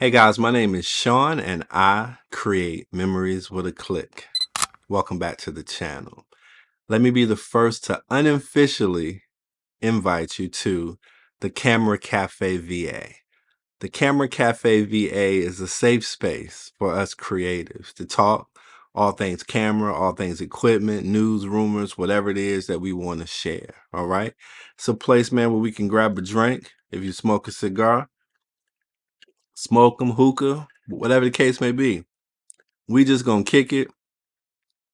Hey guys, my name is Sean and I create memories with a click. Welcome back to the channel. Let me be the first to unofficially invite you to the Camera Cafe VA. The Camera Cafe VA is a safe space for us creatives to talk all things camera, all things equipment, news, rumors, whatever it is that we want to share. All right. It's a place, man, where we can grab a drink. If you smoke a cigar, smoke them, hookah, whatever the case may be. We just gonna kick it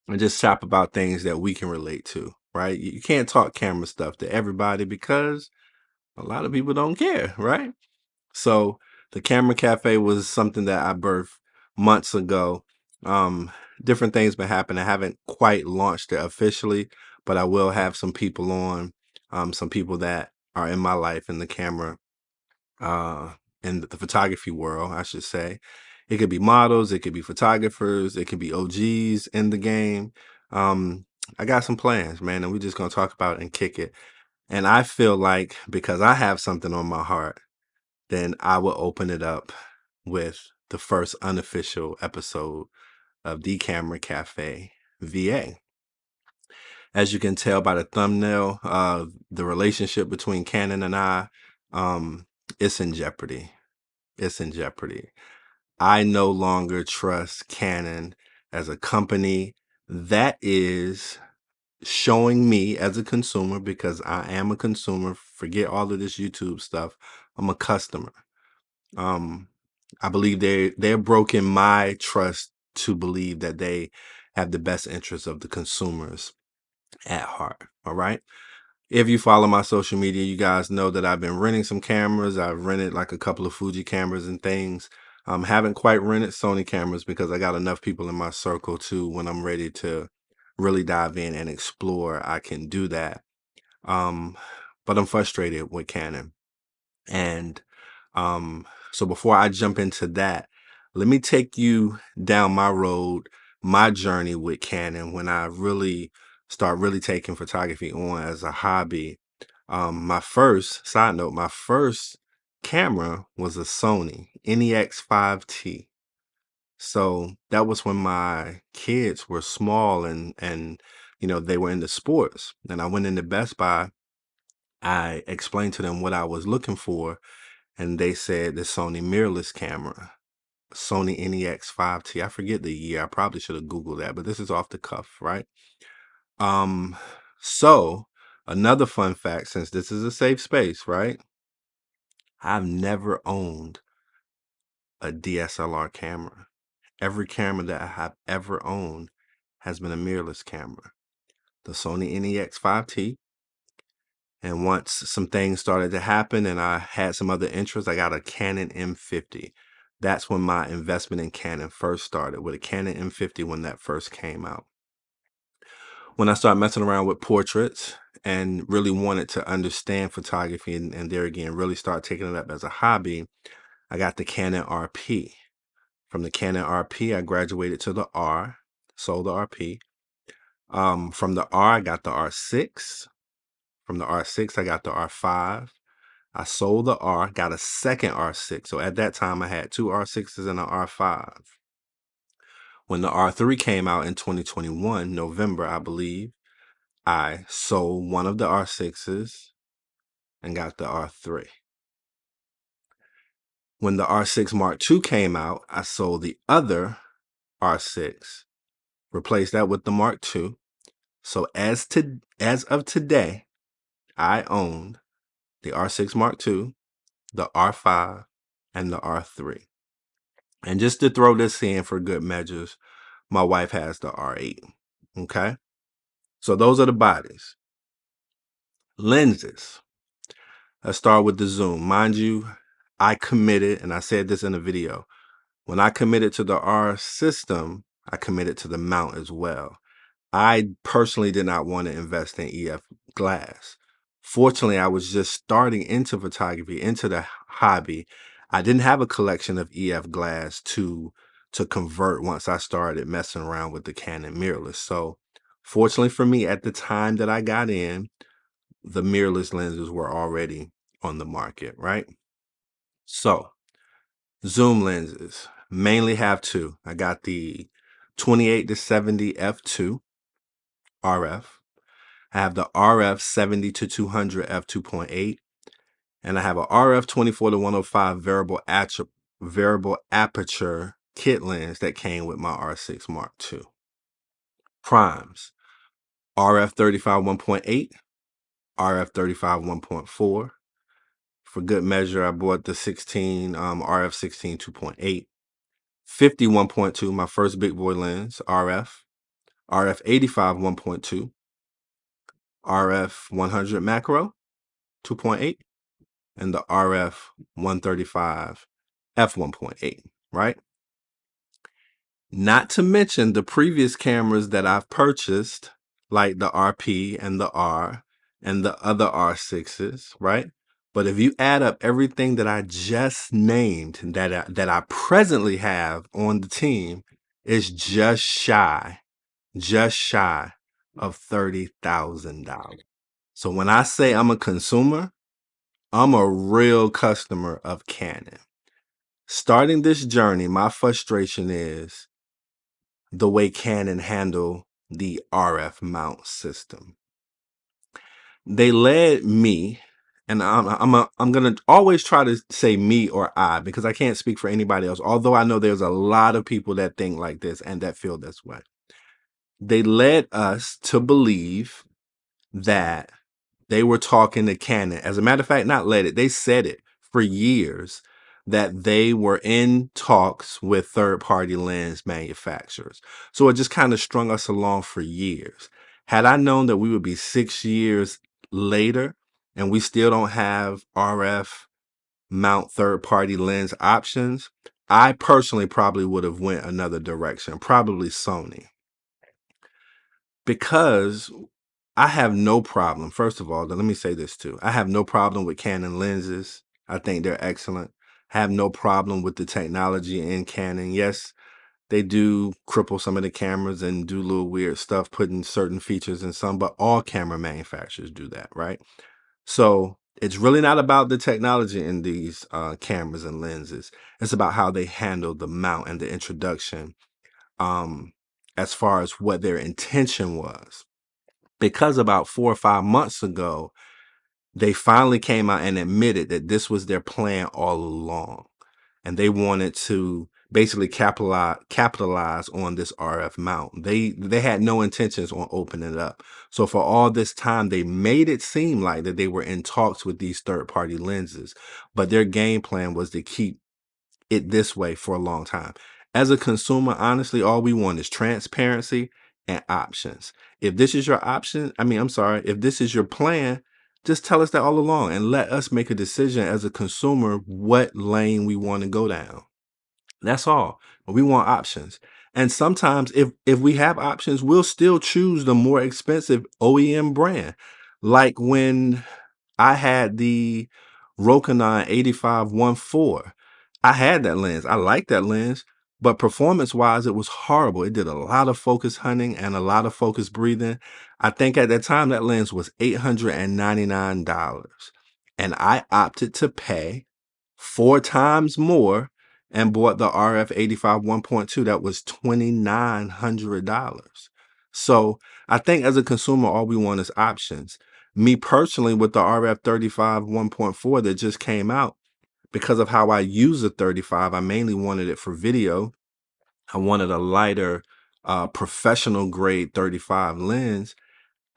and just chat about things that we can relate to, right? You can't talk camera stuff to everybody because a lot of people don't care, right? So the Camera Cafe was something that I birthed months ago. Um, Different things been happening. I haven't quite launched it officially, but I will have some people on, some people that are in my life in the camera uh, in the photography world, I should say. It could be models, it could be photographers, it could be OGs in the game. Um, I got some plans, man, and we're just gonna talk about it and kick it. And I feel like because I have something on my heart, then I will open it up with the first unofficial episode of the Camera Cafe VA. As you can tell by the thumbnail, the relationship between Canon and I, it's in jeopardy. It's in jeopardy. I no longer trust Canon as a company that is showing me as a consumer, because I am a consumer. Forget all of this YouTube stuff. I'm a customer. Um, I believe they're broken my trust to believe that they have the best interests of the consumers at heart. All right. If you follow my social media, you guys know that I've been renting some cameras. I've rented like a couple of Fuji cameras and things. Haven't quite rented Sony cameras because I got enough people in my circle to, when I'm ready to really dive in and explore, I can do that. But I'm frustrated with Canon. And um, so before I jump into that, let me take you down my road, my journey with Canon when I really start really taking photography on as a hobby. My first, side note, my first camera was a Sony NEX5T. So that was when my kids were small and they were into sports. And I went into Best Buy. I explained to them what I was looking for, and they said the Sony mirrorless camera, Sony NEX5T. I forget the year. I probably should have Googled that, but this is off the cuff, right? Um, so another fun fact, since this is a safe space, right? I've never owned a DSLR camera. Every camera that I have ever owned has been a mirrorless camera. The Sony NEX5T. And once some things started to happen and I had some other interests, I got a Canon M50. That's when my investment in Canon first started, with a Canon M50 when that first came out. When I started messing around with portraits and really wanted to understand photography and there again, really start taking it up as a hobby, I got the Canon RP. From the Canon RP, I graduated to the R, sold the RP. From the R, I got the R6. From the R6, I got the R5. I sold the R, got a second R6. So at that time, I had two R6s and an R5. When the R3 came out in 2021, November, I believe, I sold one of the R6s and got the R3. When the R6 Mark II came out, I sold the other R6, replaced that with the Mark II. So as of today, I own the R6 Mark II, the R5, and the R3. And just to throw this in for good measures, my wife has the R8. Okay. So those are the bodies. Lenses. Let's start with the zoom. Mind you, I committed, and I said this in a video, when I committed to the R system, I committed to the mount as well. I personally did not want to invest in EF glass. Fortunately, I was just starting into photography, into the hobby. I didn't have a collection of EF glass to convert once I started messing around with the Canon mirrorless. So fortunately for me, at the time that I got in, the mirrorless lenses were already on the market, right? So Zoom lenses. Mainly have two. I got the 28 to 70 f2 RF. I have the RF 70 to 200 f2.8. And I have a RF 24 to 105 variable aperture kit lens that came with my R6 Mark II. Primes. RF 35 1.8, RF 35 1.4. For good measure, I bought the 16 RF 16 2.8. 50 1.2, my first big boy lens, RF 85 1.2, RF 100 macro 2.8, and the RF 135 f1.8, right? Not to mention the previous cameras that I've purchased, like the RP and the R and the other R6s, right? But if you add up everything that I just named that I presently have on the team, it's just shy of $30,000. So when I say I'm a consumer, I'm a real customer of Canon. Starting this journey, my frustration is the way Canon handle the RF mount system. They led me, and I'm gonna always try to say me or I because I can't speak for anybody else. Although I know there's a lot of people that think like this and that feel this way. They led us to believe that they were talking to Canon. As a matter of fact, not led it. They said it for years that they were in talks with third-party lens manufacturers. So it just kind of strung us along for years. Had I known that we would be 6 years later and we still don't have RF mount third-party lens options, I personally probably would have went another direction, probably Sony. Because I have no problem. First of all, let me say this too. I have no problem with Canon lenses. I think they're excellent. Have no problem with the technology in Canon. Yes, they do cripple some of the cameras and do little weird stuff, putting certain features in some, but all camera manufacturers do that, right? So it's really not about the technology in these cameras and lenses. It's about how they handle the mount and the introduction as far as what their intention was. Because about 4 or 5 months ago, they finally came out and admitted that this was their plan all along. And they wanted to basically capitalize on this RF mount. They had no intentions on opening it up. So for all this time, they made it seem like that they were in talks with these third-party lenses. But their game plan was to keep it this way for a long time. As a consumer, honestly, all we want is transparency and options. If this is your option, if this is your plan, just tell us that all along and let us make a decision as a consumer what lane we want to go down. That's all. But we want options. And sometimes if we have options, we'll still choose the more expensive OEM brand. Like when I had the Rokinon 85-1.4. I had that lens. I liked that lens, but performance-wise, it was horrible. It did a lot of focus hunting and a lot of focus breathing. I think at that time that lens was $899, and I opted to pay 4 times more and bought the RF 85 1.2 that was $2,900. So I think as a consumer, all we want is options. Me personally, with the RF 35 1.4 that just came out, because of how I use the 35, I mainly wanted it for video. I wanted a lighter, professional grade 35 lens.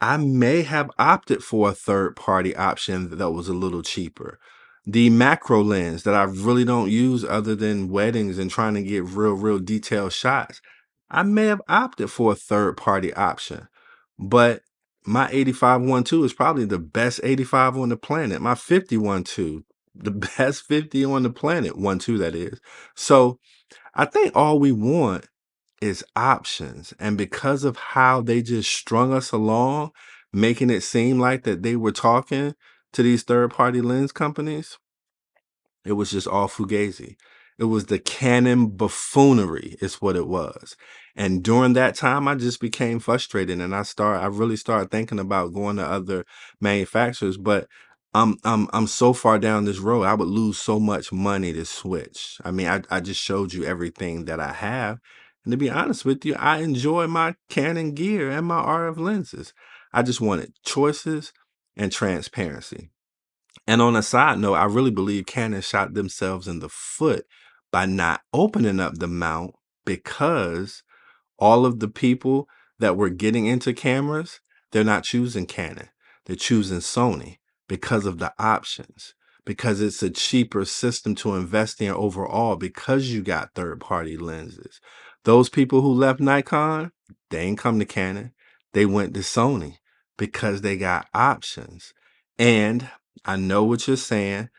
I may have opted for a third-party option that was a little cheaper. The macro lens that I really don't use other than weddings and trying to get real detailed shots, I may have opted for a third-party option. But my 85 1.2 is probably the best 85 on the planet. My 50 1.2, the best 50 on the planet, 1.2 that is. So I think all we want is options. And because of how they just strung us along, making it seem like that they were talking to these third-party lens companies, it was just all fugazi. It was the Canon buffoonery is what it was. And during that time, I just became frustrated and I really started thinking about going to other manufacturers. But I'm so far down this road. I would lose so much money to switch. I mean, I just showed you everything that I have. And to be honest with you, I enjoy my Canon gear and my RF lenses. I just wanted choices and transparency. And on a side note, I really believe Canon shot themselves in the foot by not opening up the mount, because all of the people that were getting into cameras, they're not choosing Canon. They're choosing Sony because of the options, because it's a cheaper system to invest in overall, because you got third-party lenses. Those people who left Nikon, they ain't come to Canon. They went to Sony because they got options. And I know what you're saying.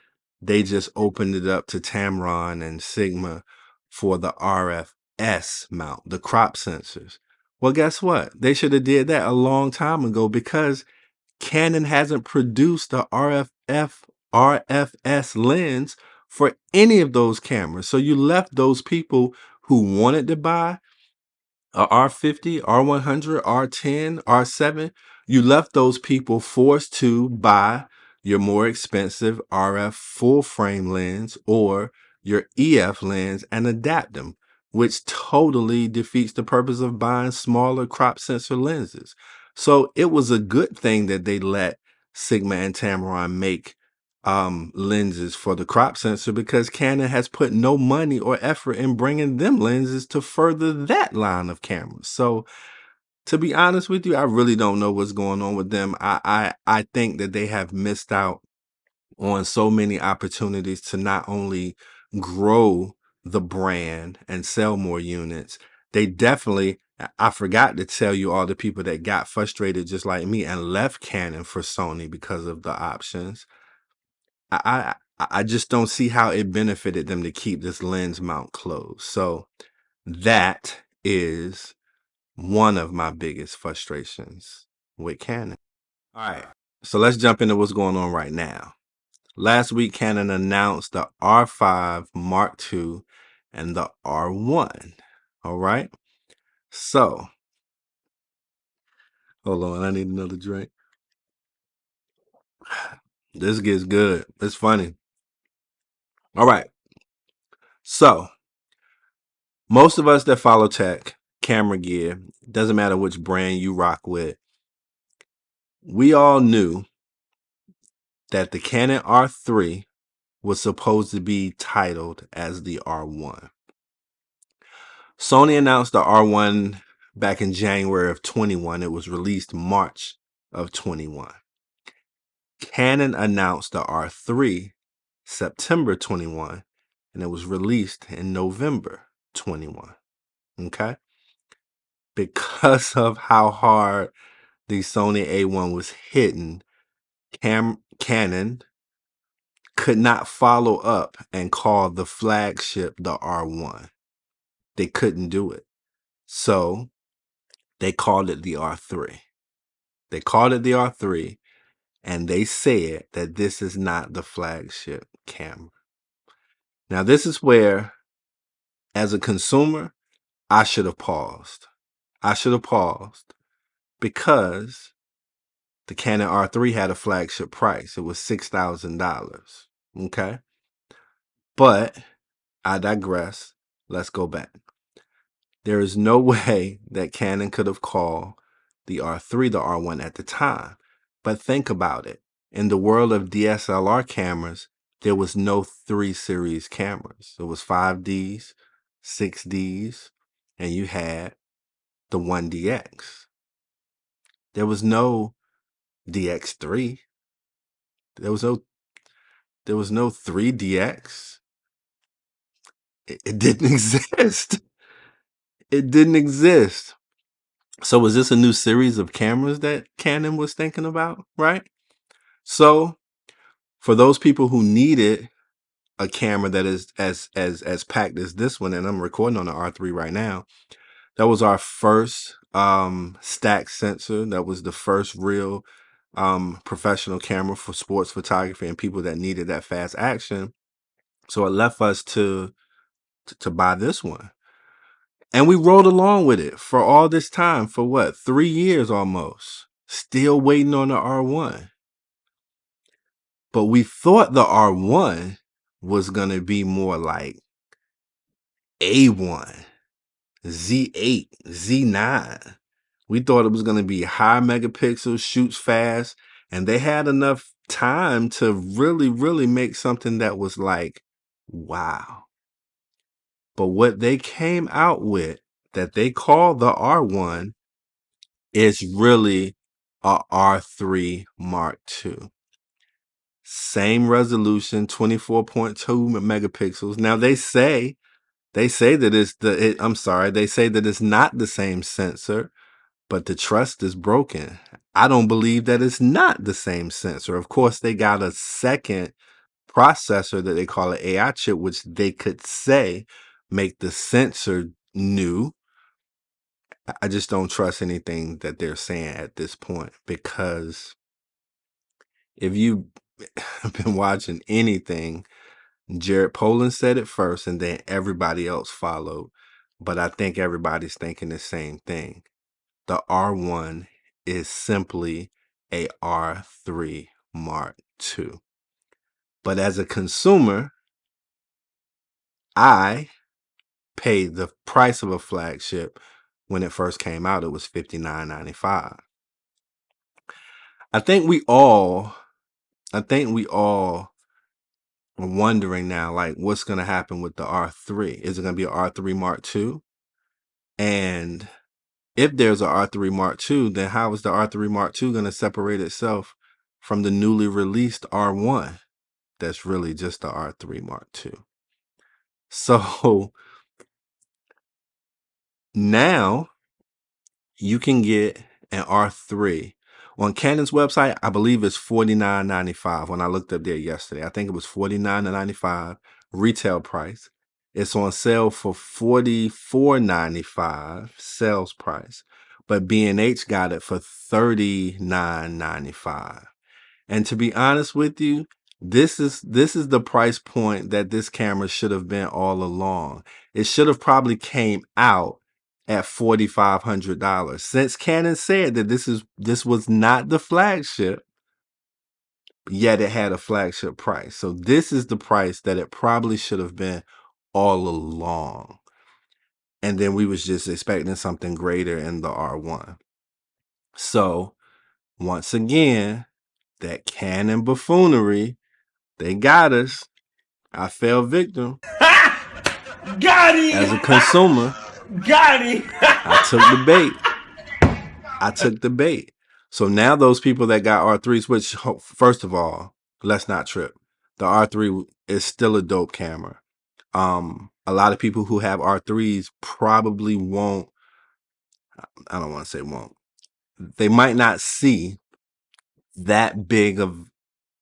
They just opened it up to Tamron and Sigma for the RFS mount, the crop sensors. Well, guess what? They should have did that a long time ago, because Canon hasn't produced the RFS lens for any of those cameras. So you left those people who wanted to buy a R50, R100, R10, R7, you left those people forced to buy your more expensive RF full frame lens or your EF lens and adapt them, which totally defeats the purpose of buying smaller crop sensor lenses. So it was a good thing that they let Sigma and Tamron make lenses for the crop sensor, because Canon has put no money or effort in bringing them lenses to further that line of cameras. So to be honest with you, I really don't know what's going on with them. I think that they have missed out on so many opportunities to not only grow the brand and sell more units. They definitely, I forgot to tell you all the people that got frustrated just like me and left Canon for Sony because of the options. I just don't see how it benefited them to keep this lens mount closed. So that is one of my biggest frustrations with Canon. All right, so let's jump into what's going on right now. Last week, Canon announced the R5 Mark II and the R1. All right, so hold on, I need another drink. This gets good. It's funny. All right, so most of us that follow tech, camera gear, doesn't matter which brand you rock with, we all knew that the Canon R3 was supposed to be titled as the R1. Sony announced the R1 back in January of 21. It was released March of 21. Canon announced the R3 September 21, and it was released in November 21. Okay? Because of how hard the Sony A1 was hitting, Canon could not follow up and call the flagship the R1. They couldn't do it. So they called it the R3. They called it the R3, and they said that this is not the flagship camera. Now, this is where, as a consumer, I should have paused. I should have paused because the Canon R3 had a flagship price. It was $6,000. Okay? But I digress. Let's go back. There is no way that Canon could have called the R3 the R1 at the time. But think about it. In the world of DSLR cameras, there was no 3 series cameras. It was 5Ds, 6Ds, and you had the 1DX. There was no DX3. There was no 3DX. It didn't exist. It didn't exist. So was this a new series of cameras that Canon was thinking about, right? So for those people who needed a camera that is as packed as this one, and I'm recording on the R3 right now, that was our first stack sensor. That was the first real professional camera for sports photography and people that needed that fast action. So it left us to buy this one. And we rode along with it for all this time, for what, 3 years almost, still waiting on the R1. But we thought the R1 was going to be more like A1, Z8, Z9. We thought it was going to be high megapixels, shoots fast, and they had enough time to really, really make something that was like, wow. But what they came out with that they call the R1 is really a R3 Mark II. Same resolution, 24.2 megapixels. Now they say that they say that it's not the same sensor, but the trust is broken. I don't believe that it's not the same sensor. Of course, they got a second processor that they call an AI chip, which they could say make the sensor new. I just don't trust anything that they're saying at this point, because if you've been watching anything, Jared Poland said it first and then everybody else followed. But I think everybody's thinking the same thing. The R1 is simply a R3 Mark II. But as a consumer, I paid the price of a flagship. When it first came out, it was $59.95. I think we all are wondering now, like, what's going to happen with the R3? Is it going to be an R3 Mark II? And if there's an R3 Mark II, then how is the R3 Mark II going to separate itself from the newly released R1? That's really just the R3 Mark II. So now you can get an R3 on Canon's website. I believe it's $49.95. When I looked up there yesterday, I think it was $49.95 retail price. It's on sale for $44.95 sales price, but B&H got it for $39.95. And to be honest with you, this is the price point that this camera should have been all along. It should have probably came out at $4,500. Since Canon said that this was not the flagship, yet it had a flagship price. So this is the price that it probably should have been all along. And then we was just expecting something greater in the R1. So once again, that Canon buffoonery, they got us. I fell victim. Got him! As a consumer, Got him! I took the bait. So now those people that got R3s, which, first of all, let's not trip. The R3 is still a dope camera. A lot of people who have R3s probably won't, I don't want to say won't, they might not see that big of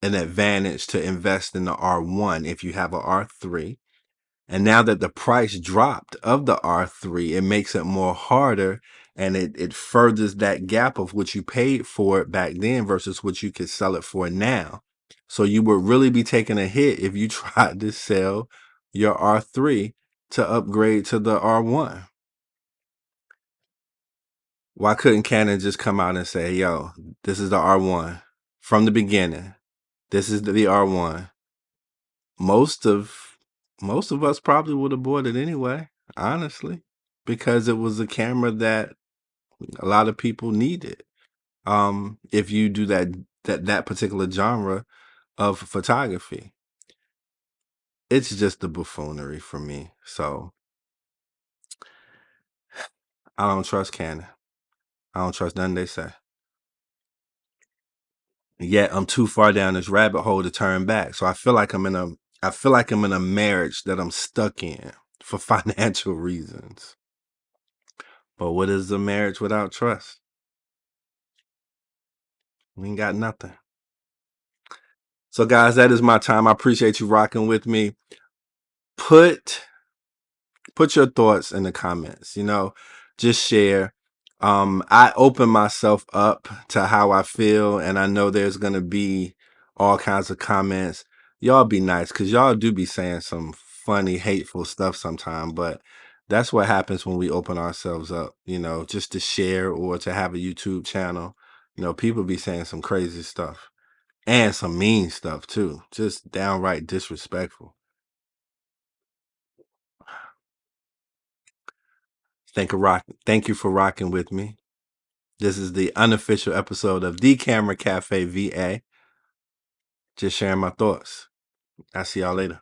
an advantage to invest in the R1 if you have a R3. And now that the price dropped of the R3, it makes it more harder, and it furthers that gap of what you paid for it back then versus what you could sell it for now. So you would really be taking a hit if you tried to sell your R3 to upgrade to the R1. Why couldn't Canon just come out and say, yo, this is the R1 from the beginning. This is the R1. Most of us probably would have bought it anyway, honestly, because it was a camera that a lot of people needed. If you do that particular genre of photography, it's just the buffoonery for me. So I don't trust Canon. I don't trust nothing they say. Yet I'm too far down this rabbit hole to turn back. So I feel like I'm in a marriage that I'm stuck in for financial reasons. But what is a marriage without trust? We ain't got nothing. So guys, that is my time. I appreciate you rocking with me. Put your thoughts in the comments, just share. I open myself up to how I feel, and I know there's going to be all kinds of comments. Y'all be nice, because y'all do be saying some funny, hateful stuff sometimes, but that's what happens when we open ourselves up, just to share or to have a YouTube channel. People be saying some crazy stuff. And some mean stuff too. Just downright disrespectful. Thank you for rocking with me. This is the unofficial episode of the Camera Cafe VA. Just sharing my thoughts. I'll see y'all later.